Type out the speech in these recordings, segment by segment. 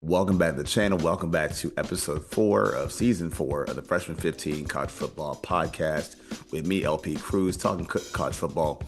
Welcome back to the channel. Welcome back to episode 4 of season 4 of the Freshman 15 College Football Podcast with me, LP Cruz, talking college football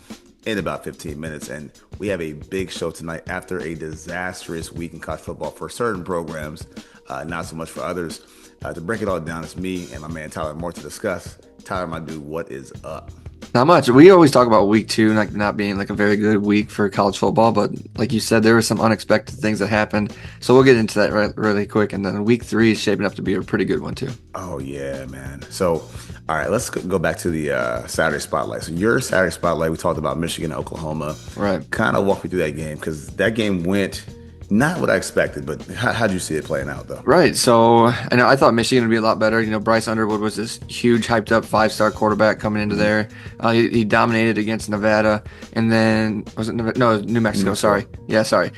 in about 15 minutes. And we have a big show tonight after a disastrous week in college football for certain programs, not so much for others. To break it all down, it's me and my man Tyler Moore to discuss. Tyler, my dude, what is up? Not much. We always talk about week 2 like not being like a very good week for college football, but like you said, there were some unexpected things that happened. So we'll get into that really quick. And then week 3 is shaping up to be a pretty good one too. Oh, yeah, man. So, all right, let's go back to the Saturday Spotlight. So your Saturday Spotlight, we talked about Michigan and Oklahoma. Right. Kind of walk me through that game because that game went not what I expected, but how'd you see it playing out, though? Right. So I thought Michigan would be a lot better. Bryce Underwood was this huge, hyped up 5-star quarterback coming into there. He dominated against Nevada, and then was it Nevada? No, it was New Mexico. Sorry. Yeah, sorry.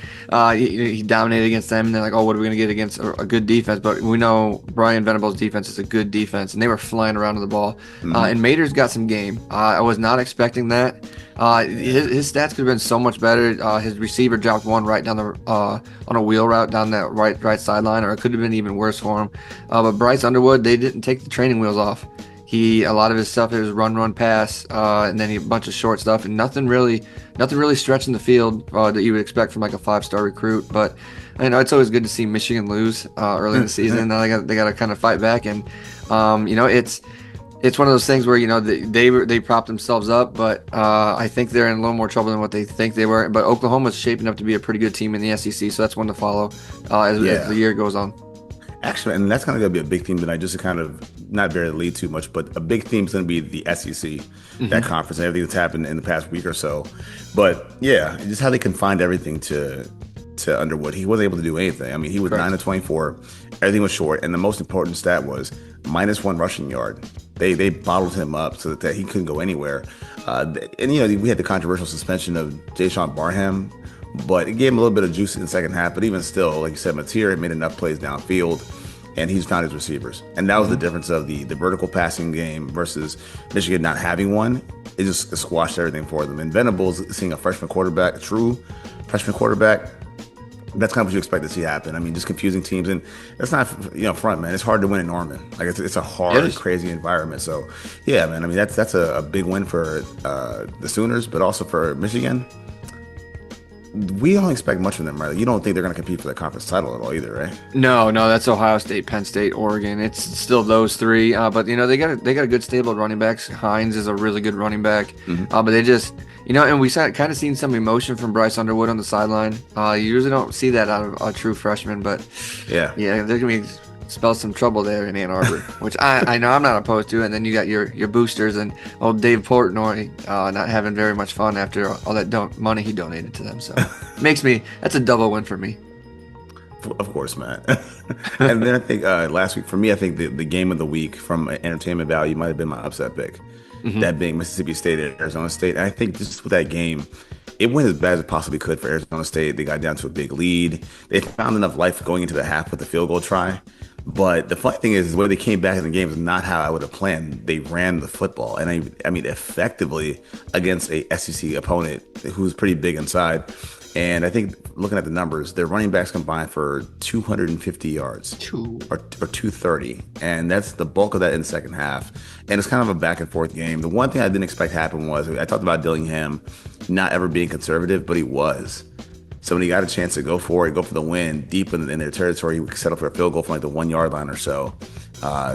He dominated against them, and they're like, oh, what are we going to get against a good defense? But we know Brian Venable's defense is a good defense, and they were flying around to the ball. And Mater's got some game. I was not expecting that. His stats could have been so much better. His receiver dropped one right down the on a wheel route down that right sideline, or it could have been even worse for him. But Bryce Underwood, they didn't take the training wheels off. A lot of his stuff is run, pass, and then a bunch of short stuff, and nothing really stretching the field that you would expect from like a 5-star recruit. But it's always good to see Michigan lose early in the season. Now they got to kind of fight back, and it's one of those things where they propped themselves up, but I think they're in a little more trouble than what they think they were. But Oklahoma's shaping up to be a pretty good team in the SEC, so that's one to follow as the year goes on. Actually, and that's going to be a big theme tonight, just to kind of not very lead too much, but a big theme is going to be the SEC, that conference, and everything that's happened in the past week or so. But yeah, just how they confined everything to Underwood. He wasn't able to do anything. I mean, he was Correct. 9 of 24. Everything was short, and the most important stat was -1 rushing yard. They bottled him up so that he couldn't go anywhere. And we had the controversial suspension of Jayshon Barham, but it gave him a little bit of juice in the second half. But even still, like you said, Mateer made enough plays downfield, and he's found his receivers. And that was the difference of the vertical passing game versus Michigan not having one. It just squashed everything for them. And Venables seeing a freshman quarterback, a true freshman quarterback, that's kind of what you expect to see happen. I mean, just confusing teams, and it's not front, man. It's hard to win in Norman. Like it's a hard, crazy environment. So yeah, man. I mean, that's a big win for the Sooners, but also for Michigan. We don't expect much from them, right? You don't think they're going to compete for the conference title at all, either, right? No, that's Ohio State, Penn State, Oregon. It's still those three. But they got a good stable of running backs. Hines is a really good running back. But they just and we kind of seen some emotion from Bryce Underwood on the sideline. You usually don't see that out of a true freshman, but yeah, they're gonna spell some trouble there in Ann Arbor, which I know I'm not opposed to. And then you got your boosters and old Dave Portnoy not having very much fun after all that money he donated to them. So that's a double win for me. Of course, man. And then I think last week for me, I think the game of the week from entertainment value might have been my upset pick. That being Mississippi State at Arizona State. And I think just with that game, it went as bad as it possibly could for Arizona State. They got down to a big lead. They found enough life going into the half with the field goal try. But the funny thing is where they came back in the game is not how I would have planned. They ran the football, and I mean effectively against a SEC opponent who's pretty big inside. And I think looking at the numbers, their running backs combined for 250 yards or 230. And that's the bulk of that in the second half. And it's kind of a back and forth game. The one thing I didn't expect to happen was I talked about Dillingham not ever being conservative, but he was. So when he got a chance to go for the win deep in their territory, he settled for a field goal from like the 1 yard line or so.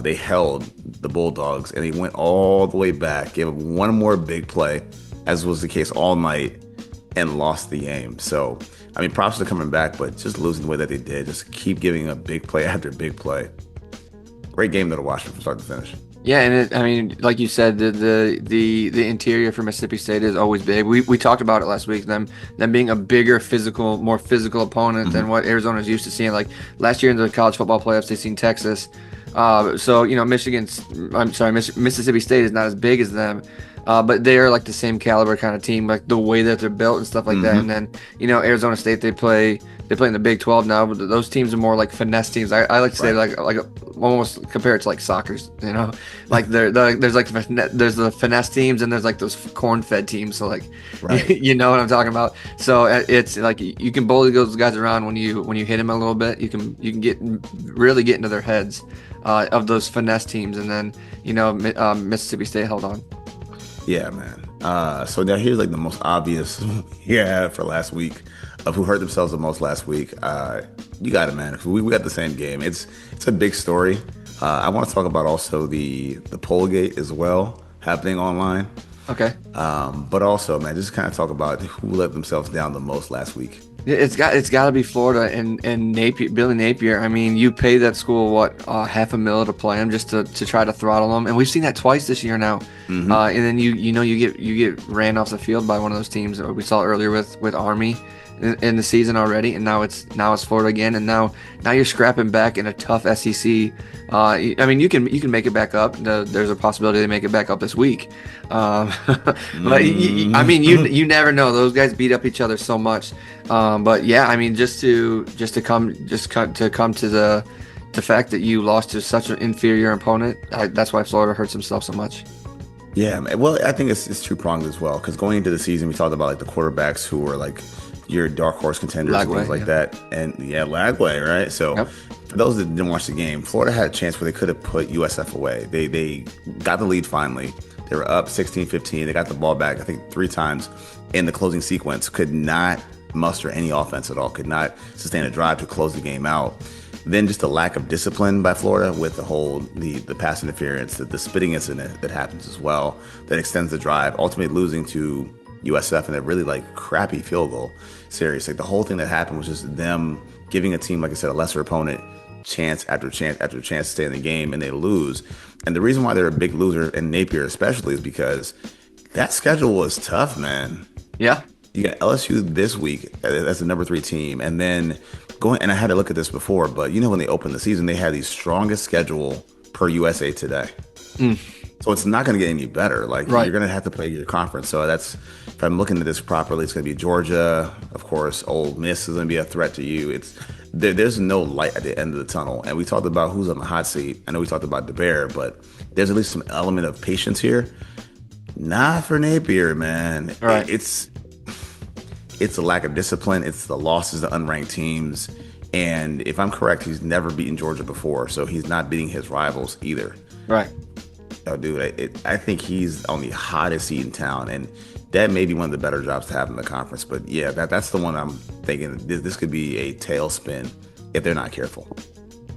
They held the Bulldogs, and he went all the way back, gave him one more big play, as was the case all night, and lost the game. So, I mean, props to coming back, but just losing the way that they did, just keep giving a big play after big play. Great game to watch from start to finish. Yeah, and like you said, the interior for Mississippi State is always big. We talked about it last week. Them being a bigger, more physical opponent than what Arizona's used to seeing. Like last year in the college football playoffs, they seen Texas. So Mississippi State is not as big as them. But they are like the same caliber kind of team, like the way that they're built and stuff like that. And then, Arizona State, they play they play in the Big 12 now, but those teams are more like finesse teams. I like to say like almost compare it to like soccer's, like there's like there's the finesse teams and there's like those corn-fed teams. So like, you know what I'm talking about. So it's like you can bully those guys around when you hit them a little bit. You can really get into their heads of those finesse teams, and then Mississippi State held on. Yeah, man. So now here's like the most obvious for last week of who hurt themselves the most last week. You got it, man. We got the same game. It's a big story. I want to talk about also the poll gate as well happening online. Okay. But also, man, just kind of talk about who let themselves down the most last week. It's got to be Florida and Napier, Billy Napier. I mean, you pay that school $500,000 to play them just to try to throttle them, and we've seen that twice this year now. And then you get ran off the field by one of those teams. We saw it earlier with Army in the season already, and now it's Florida again, and now you're scrapping back in a tough SEC. I mean, you can make it back up. There's a possibility they make it back up this week. But I mean, you never know. Those guys beat up each other so much. But yeah, I mean, just to come to the fact that you lost to such an inferior opponent, that's why Florida hurts himself so much. Yeah, man. Well, I think it's two-pronged as well, because going into the season, we talked about like the quarterbacks who were like your dark horse contenders and things like that. And Lagway, right? So for those that didn't watch the game, Florida had a chance where they could have put USF away. They got the lead finally. They were up 16-15. They got the ball back, I think, 3 times in the closing sequence. Could not muster any offense at all. Could not sustain a drive to close the game out. Then just the lack of discipline by Florida with the pass interference, the spitting incident that happens as well, that extends the drive, ultimately losing to USF in a really like crappy field goal series. Like the whole thing that happened was just them giving a team, like I said, a lesser opponent, chance after chance after chance to stay in the game, and they lose. And the reason why they're a big loser, and Napier especially, is because that schedule was tough, man. Yeah. You got LSU this week as the number 3 team, and then and I had to look at this before, but when they opened the season, they had the strongest schedule per USA Today. So it's not going to get any better. Like you're going to have to play your conference. So that's, if I'm looking at this properly, it's going to be Georgia, of course. Ole Miss is going to be a threat to you. There's no light at the end of the tunnel. And we talked about who's on the hot seat. I know we talked about the Bear, but there's at least some element of patience here. Not for Napier, man. Right. It's the lack of discipline. It's the losses to unranked teams. And if I'm correct, he's never beaten Georgia before, so he's not beating his rivals either. Right. Oh, dude, I think he's on the hottest seat in town, and that may be one of the better jobs to have in the conference. But yeah, that's the one I'm thinking. This could be a tailspin if they're not careful.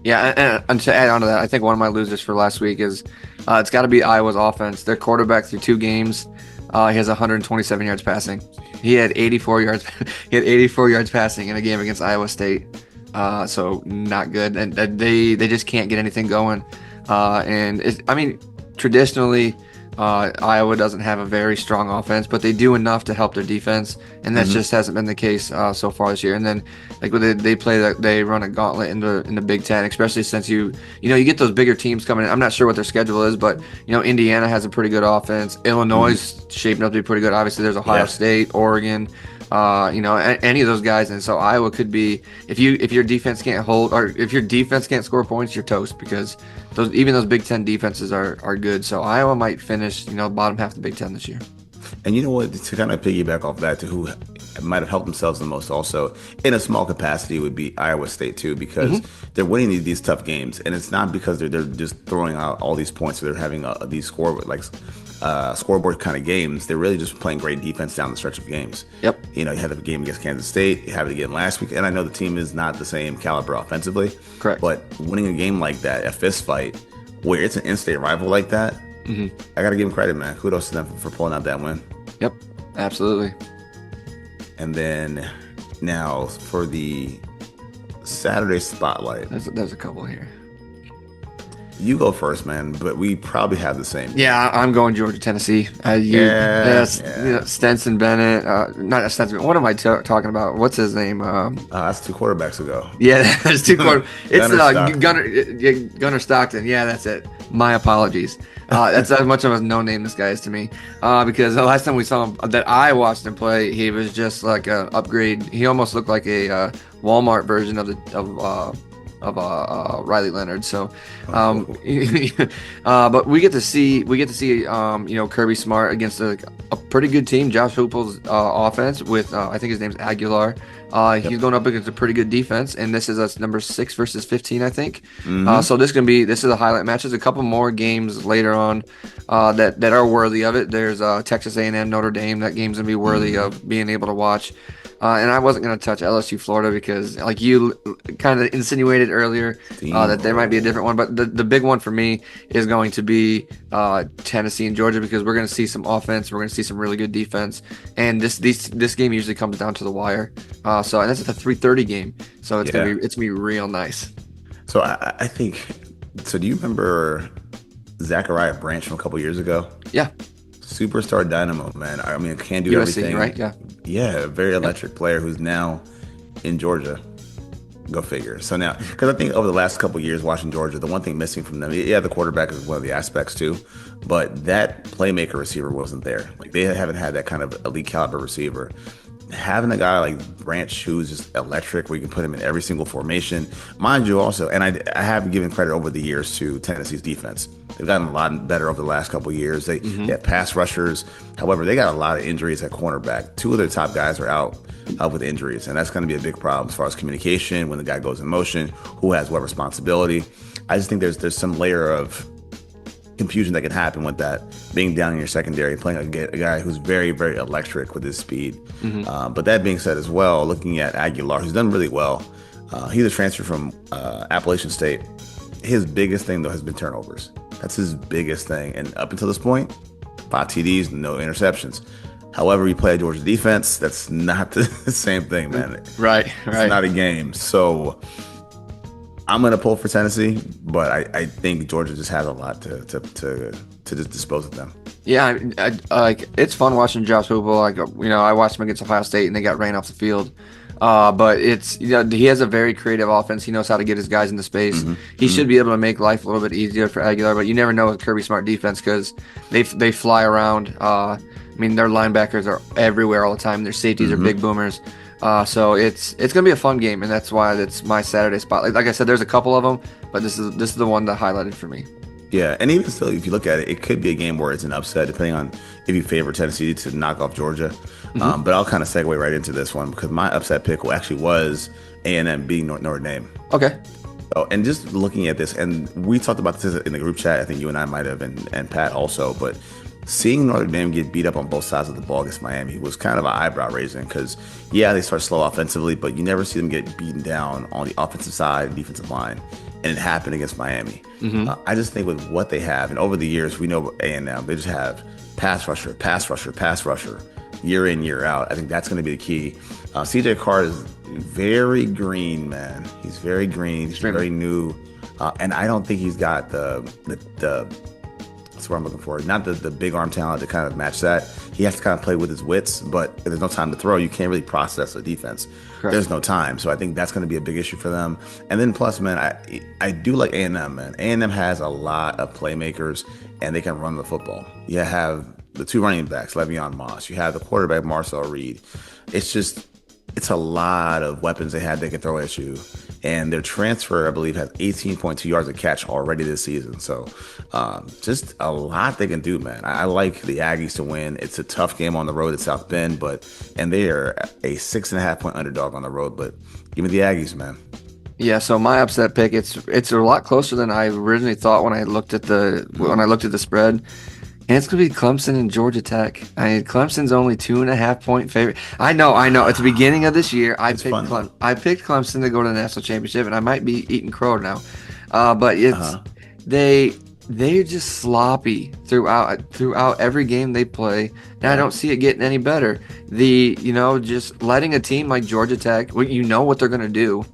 Yeah, and to add on to that, I think one of my losers for last week is it's got to be Iowa's offense. Their quarterback through 2 games, he has 127 yards passing. He had 84 yards. He had 84 yards passing in a game against Iowa State. So not good, and they just can't get anything going. Traditionally, Iowa doesn't have a very strong offense, but they do enough to help their defense, and that just hasn't been the case so far this year. And then, like when they run a gauntlet in the Big Ten, especially since you get those bigger teams coming in. I'm not sure what their schedule is, but Indiana has a pretty good offense. Illinois is shaping up to be pretty good. Obviously, there's Ohio State, Oregon. Any of those guys, and so Iowa could be, if your defense can't hold, or if your defense can't score points, you're toast, because those Big Ten defenses are good. So Iowa might finish bottom half of the Big Ten this year. And you know what, to kind of piggyback off that, to who might have helped themselves the most also in a small capacity would be Iowa State too, because they're winning these tough games, and it's not because they're just throwing out all these points, or they're having these scoreboard kind of games. They're really just playing great defense down the stretch of games. Yep. You had a game against Kansas State, you have it again last week, and I know the team is not the same caliber offensively. Correct. But winning a game like that, a fist fight, where it's an in-state rival like that, I got to give them credit, man. Kudos to them for pulling out that win. Yep, absolutely. And then now for the Saturday spotlight. There's a couple here. You go first, man, but we probably have the same. Yeah, I'm going Georgia, Tennessee. Stenson Bennett. Not Stenson. What am I talking about? What's his name? That's 2 quarterbacks ago. Yeah, there's 2 quarterbacks. It's Gunnar Stockton. Yeah, that's it. My apologies. That's as much of a no-name this guy is to me. Because the last time we saw him, that I watched him play, he was just like an upgrade. He almost looked like a Walmart version of Riley Leonard. So, but we get to see Kirby Smart against a pretty good team. Josh Heupel's offense with I think his name's Aguilar. He's going up against a pretty good defense, and this is us number 6 versus 15, I think. So this is a highlight match. There's a couple more games later on that are worthy of it. There's Texas A&M Notre Dame. That game's gonna be worthy of being able to watch. And I wasn't going to touch LSU Florida because, like you kind of insinuated earlier, that there might be a different one. But the big one for me is going to be Tennessee and Georgia, because we're going to see some offense. We're going to see some really good defense. And this game usually comes down to the wire. And that's a 3:30 game. So it's gonna be real nice. So I think. So do you remember Zachariah Branch from a couple years ago? Yeah. Superstar dynamo, man. I mean, can do USC, everything. Right? Yeah. Yeah, a very electric player who's now in Georgia. Go figure. So now, because I think over the last couple of years watching Georgia, the one thing missing from them, the quarterback is one of the aspects too, but that playmaker receiver wasn't there. Like, they haven't had that kind of elite caliber receiver. Having a guy like Branch who's just electric, where you can put him in every single formation, mind you, also, and I have given credit over the years to Tennessee's defense. They've gotten a lot better over the last couple of years. They have pass rushers. However, they got a lot of injuries at cornerback. 2 of their top guys are out with injuries, and that's going to be a big problem as far as communication. When the guy goes in motion, who has what responsibility? I just think there's some layer of confusion that can happen with that, being down in your secondary, playing a guy who's very, very electric with his speed. But that being said as well, looking at Aguilar, who's done really well. He's a transfer from Appalachian State. His biggest thing, though, has been turnovers. That's his biggest thing. And up until this point, 5 TDs, no interceptions. However, you play a Georgia defense, that's not the same thing, man. Right. It's not a game. So I'm going to pull for Tennessee, but I think Georgia just has a lot to just dispose of them. Yeah, like, it's fun watching Josh Heupel. Like, I watched him against Ohio State, and they got ran off the field. But it's, he has a very creative offense. He knows how to get his guys into space. He should be able to make life a little bit easier for Aguilar, but you never know with Kirby Smart defense, because they fly around. Their linebackers are everywhere all the time. Their safeties are big boomers. So it's gonna be a fun game, and that's why it's my Saturday spot. Like I said, there's a couple of them, but this is the one that highlighted for me. Yeah, and even still, if you look at it, it could be a game where it's an upset, depending on if you favor Tennessee to knock off Georgia. But I'll kind of segue right into this one, because my upset pick was A&M beating Notre Dame. Okay. Oh, and just looking at this, and we talked about this in the group chat. I think you and I might have, and Pat also. But seeing Notre Dame get beat up on both sides of the ball against Miami was kind of an eyebrow raising, because they start slow offensively, but you never see them get beaten down on the offensive side, defensive line. And it happened against Miami. I just think with what they have, and over the years, we know A&M, they just have pass rusher, year in, year out. I think that's going to be the key. CJ Carr is very green, man. He's very green. He's very new. And I don't think he's got the that's what I'm looking for. Not the big arm talent to kind of match that. He has to kind of play with his wits, but if there's no time to throw, you can't really process the defense. Correct. There's no time. So I think that's going to be a big issue for them. And then plus, man, I do like A&M, man. A&M has a lot of playmakers, and they can run the football. You have the 2 running backs, Le'Veon Moss. You have the quarterback, Marcel Reed. It's a lot of weapons they have they can throw at you. And their transfer, I believe, has 18.2 yards a catch already this season. So just a lot they can do, man. I like the Aggies to win. It's a tough game on the road at South Bend, and they are a 6.5-point underdog on the road. But give me the Aggies, man. Yeah, so my upset pick, it's a lot closer than I originally thought when I looked at the spread. And it's going to be Clemson and Georgia Tech. Clemson's only 2.5-point favorite. I know. At the beginning of this year, I picked Clemson to go to the national championship, and I might be eating crow now. But they're just sloppy throughout every game they play, and I don't see it getting any better. Just letting a team like Georgia Tech, you know what they're going to do.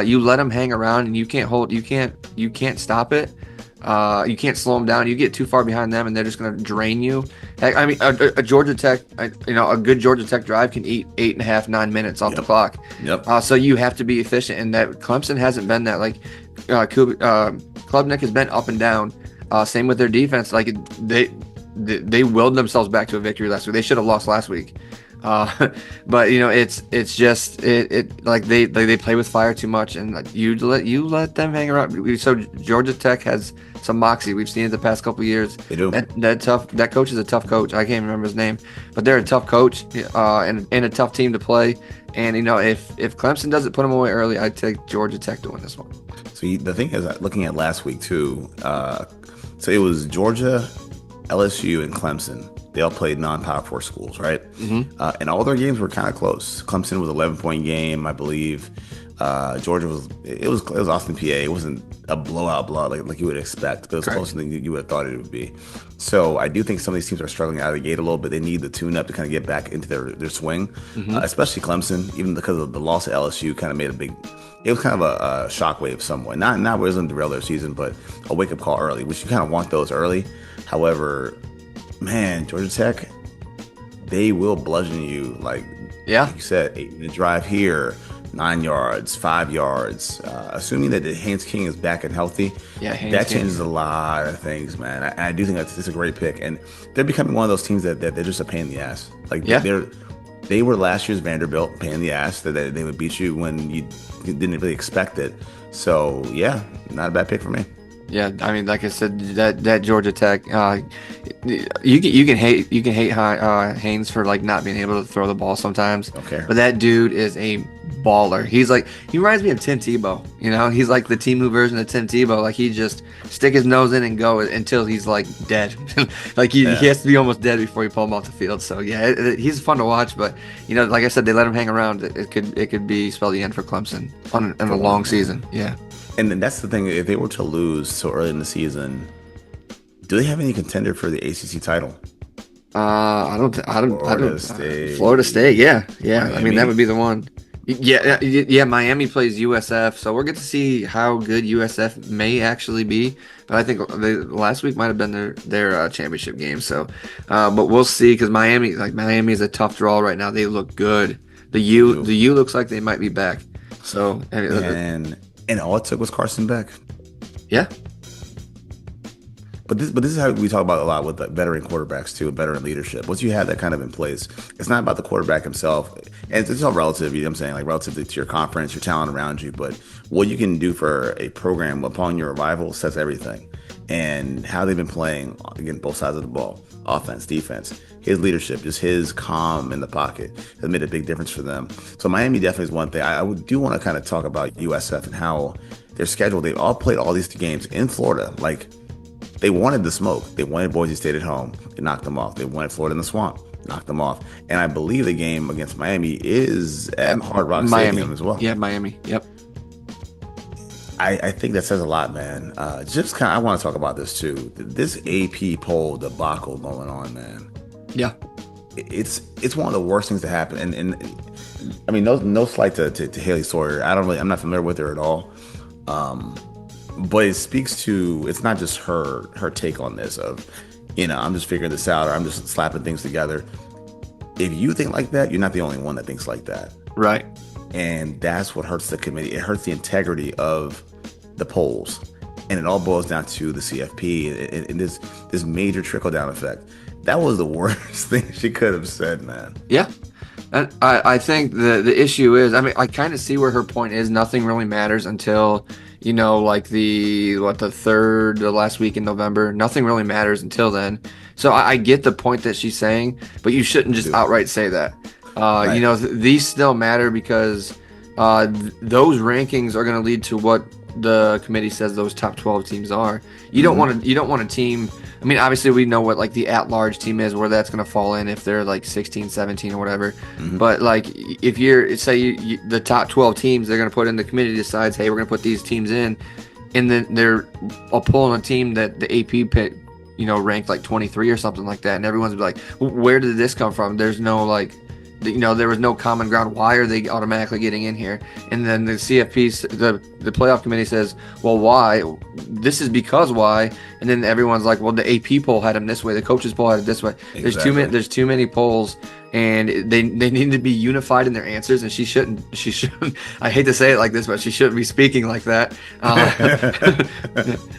You let them hang around, and you can't stop it. You can't slow them down. You get too far behind them, and they're just going to drain you. I mean, a Georgia Tech, a good Georgia Tech drive can eat 8.5, 9 minutes off the clock. Yep. So you have to be efficient, and that Clemson hasn't been that. Like, Klubnik has been up and down. Same with their defense. Like, they willed themselves back to a victory last week. They should have lost last week. But it's just it like they play with fire too much, and like, you let them hang around. So Georgia Tech has some moxie. We've seen it the past couple of years. They do. That coach is a tough coach. I can't remember his name, but they're a tough coach, and a tough team to play. And if Clemson doesn't put them away early, I'd take Georgia Tech to win this one. So the thing is, looking at last week too, so it was Georgia, LSU, and Clemson. They all played non-Power 4 schools, right? And all their games were kind of close. Clemson was 11-point game, I believe. Georgia was Austin, PA. It wasn't a blowout like you would expect, but it was closer than you would have thought it would be. So I do think some of these teams are struggling out of the gate a little bit. They need the tune-up to kind of get back into their swing, especially Clemson, even because of the loss to LSU kind of made it was kind of a shockwave somewhat. Not where it doesn't derail their season, but a wake-up call early, which you kind of want those early. However, man, Georgia Tech, they will bludgeon you like you said, 8-minute drive here, 9 yards, 5 yards. Assuming that Haynes King is back and healthy, that changes a lot of things, man. I do think that's a great pick, and they're becoming one of those teams that they're just a pain in the ass. Like they were last year's Vanderbilt, pain in the ass. That they would beat you when you didn't really expect it. So yeah, not a bad pick for me. Yeah, I mean, like I said, that Georgia Tech, you can hate Haynes for like not being able to throw the ball sometimes. Okay. But that dude is a baller. He reminds me of Tim Tebow. He's like the Temu version of Tim Tebow. Like he just stick his nose in and go until he's like dead. Like he has to be almost dead before you pull him off the field. So yeah, he's fun to watch. But like I said, they let him hang around. It could be spell the end for Clemson in a long season. Yeah. And then that's the thing. If they were to lose so early in the season, do they have any contender for the ACC title? I don't. Florida State. Florida State. Yeah. Miami. I mean, that would be the one. Yeah. Miami plays USF, so we'll get to see how good USF may actually be. But I think last week might have been their championship game. So, but we'll see because Miami is a tough draw right now. They look good. The U looks like they might be back. So and all it took was Carson Beck. Yeah. But this is how we talk about a lot with the veteran quarterbacks too, veteran leadership. Once you have that kind of in place, it's not about the quarterback himself. And it's all relative, you know what I'm saying? Like relative to your conference, your talent around you. But what you can do for a program upon your arrival sets everything. And how they've been playing, again, both sides of the ball, offense, defense. His leadership, just his calm in the pocket has made a big difference for them. So Miami definitely is one thing. I do want to kind of talk about USF and how their schedule. They've all played all these games in Florida. Like they wanted the smoke. They wanted Boise State at home. They knocked them off. They wanted Florida in the swamp. Knocked them off. And I believe the game against Miami is at Hard Rock Stadium as well. Yeah, Miami. Yep. I think that says a lot, man. I want to talk about this too. This AP poll debacle going on, man. Yeah, it's one of the worst things to happen. And I mean, no slight to Haley Sawyer. I'm not familiar with her at all. But it speaks to, it's not just her take on this of, I'm just figuring this out or I'm just slapping things together. If you think like that, you're not the only one that thinks like that. Right. And that's what hurts the committee. It hurts the integrity of the polls. And it all boils down to the CFP and this major trickle-down effect. That was the worst thing she could have said, man. Yeah. And I think the issue is, I mean, I kind of see where her point is. Nothing really matters until, like the last week in November. Nothing really matters until then. So I get the point that she's saying, but you shouldn't just outright say that. Right. These still matter because those rankings are going to lead to what the committee says those top 12 teams are. You don't want a team. I mean, obviously we know what like the at-large team is, where that's going to fall in if they're like 16, 17 or whatever. But like if you're the top 12 teams, they're going to put in, the committee decides, hey, we're going to put these teams in, and then they're pulling a team that the AP pick, ranked like 23 or something like that, and everyone's like, where did this come from? There's no like, there was no common ground. Why are they automatically getting in here? And then the CFP, the playoff committee says, well, why? This is because why? And then everyone's like, well, the AP poll had them this way. The coaches poll had it this way. Exactly. There's too many polls and they need to be unified in their answers. And she shouldn't. I hate to say it like this, but she shouldn't be speaking like that.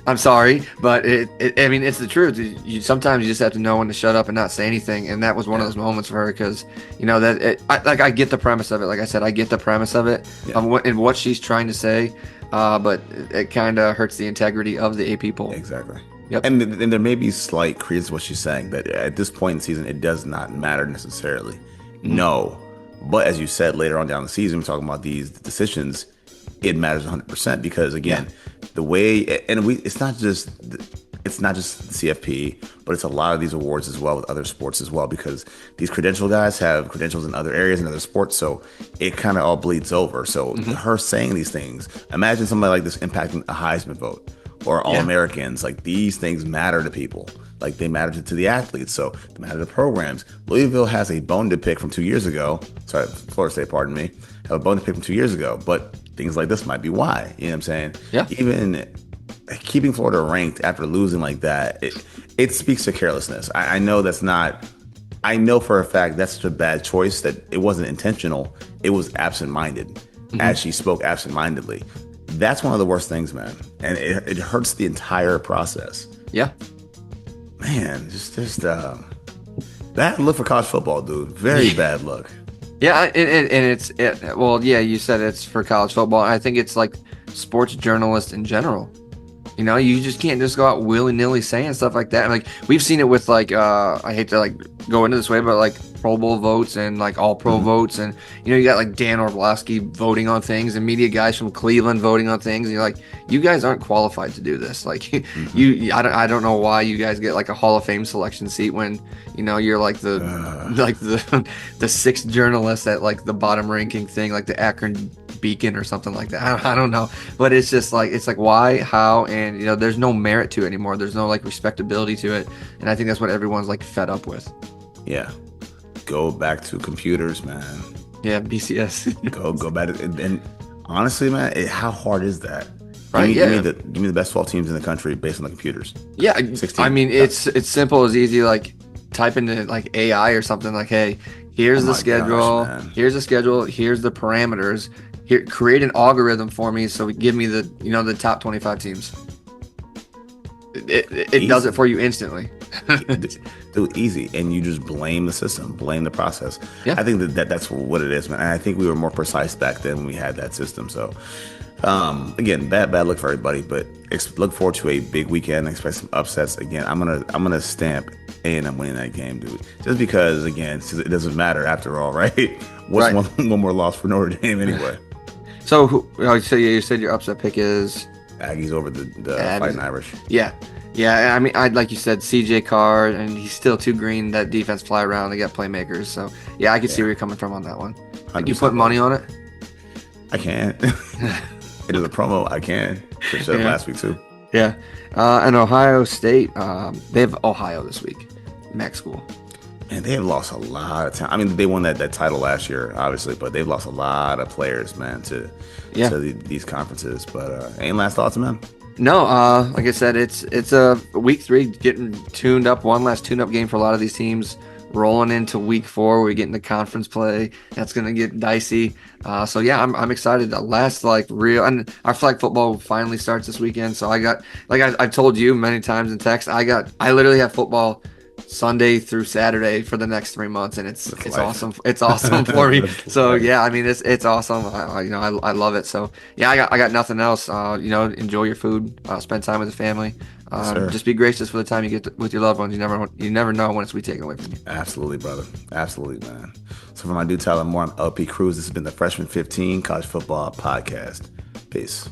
I'm sorry, but I mean, it's the truth. Sometimes you just have to know when to shut up and not say anything. And that was one of those moments for her, because I get the premise of it. Like I said, I get the premise of it, and what she's trying to say. But it kind of hurts the integrity of the AP poll. Exactly. Yep. And there may be slight credence to what she's saying, but at this point in the season, it does not matter necessarily. Mm-hmm. No. But as you said, later on down the season, we're talking about these decisions, it matters 100%, because again, the way, and it's not just the CFP, but it's a lot of these awards as well with other sports as well, because these credential guys have credentials in other areas and other sports, so it kind of all bleeds over. So her saying these things, imagine somebody like this impacting a Heisman vote or All-Americans. Like, these things matter to people. Like, they matter to the athletes, so they matter to programs. Louisville has a bone to pick from 2 years ago. Sorry, Florida State, pardon me. Have a bone to pick from 2 years ago, but things like this might be why. You know what I'm saying? Yeah. Even keeping Florida ranked after losing like that, it speaks to carelessness. I know that's not. I know for a fact that's such a bad choice that it wasn't intentional. It was absent-minded, as she spoke absent-mindedly. That's one of the worst things, man, and it hurts the entire process. Yeah, man, just bad look for college football, dude. Very bad look. Yeah, and well, yeah, you said it's for college football. I think it's like sports journalists in general. You know, you just can't just go out willy-nilly saying stuff like that. Like, we've seen it with, like, I hate to, like, go into this way, but, like, Pro Bowl votes and, like, All-Pro votes. And, you know, you got, like, Dan Orlovsky voting on things and media guys from Cleveland voting on things. And you're like, you guys aren't qualified to do this. Like, I don't know why you guys get, like, a Hall of Fame selection seat when, you know, you're, like, the sixth journalist at, like, the bottom ranking thing, like the Akron Beacon or something like that. I don't know, but it's just like, it's like, why, how, and you know, there's no merit to it anymore. There's no like respectability to it, and I think that's what everyone's like fed up with. Yeah, go back to computers, man. Yeah, BCS. go back to, and honestly, man, how hard is that? Right? Give me the best 12 teams in the country based on the computers. Yeah, 16. I mean, it's simple as easy. Like, type into like AI or something. Like, hey, here's the schedule. Here's the schedule. Here's the parameters. Here, create an algorithm for me, so give me the top 25 teams. It does it for you instantly. Dude, easy, and you just blame the system, blame the process. Yeah. I think that's what it is, man. And I think we were more precise back then when we had that system. So, again, bad look for everybody, but look forward to a big weekend. Expect some upsets. Again, I'm gonna stamp A&M winning that game, dude. Just because, again, it doesn't matter after all, right? What's one more loss for Notre Dame anyway? So you said your upset pick is Aggies over the Fighting Irish. Yeah. I mean, I'd like you said, CJ Carr, and he's still too green. That defense fly around. They got playmakers. So yeah, I can see where you're coming from on that one. You put money on it? I can't. It is a promo. I can. They showed up last week too. Yeah. And Ohio State, they have Ohio this week. MAC school. Man, they have lost a lot of time. I mean, they won that title last year, obviously, but they've lost a lot of players, man, to these conferences. But any last thoughts, man? No, like I said, it's a week 3 getting tuned up. One last tune-up game for a lot of these teams. Rolling into week 4, we get into conference play. That's gonna get dicey. So yeah, I'm excited. The last real, and our flag football finally starts this weekend. So I got, I told you many times in text, I literally have football Sunday through Saturday for the next 3 months, and it's awesome. It's awesome for me. So yeah, I mean it's awesome. I love it. So yeah, I got nothing else. Enjoy your food. Spend time with the family. Just be gracious for the time you get with your loved ones. You never know when it's be taken away from you. Absolutely, brother. Absolutely, man. So for my dude Tyler Moore, I'm LP Cruz. This has been the Freshman 15 College Football Podcast. Peace.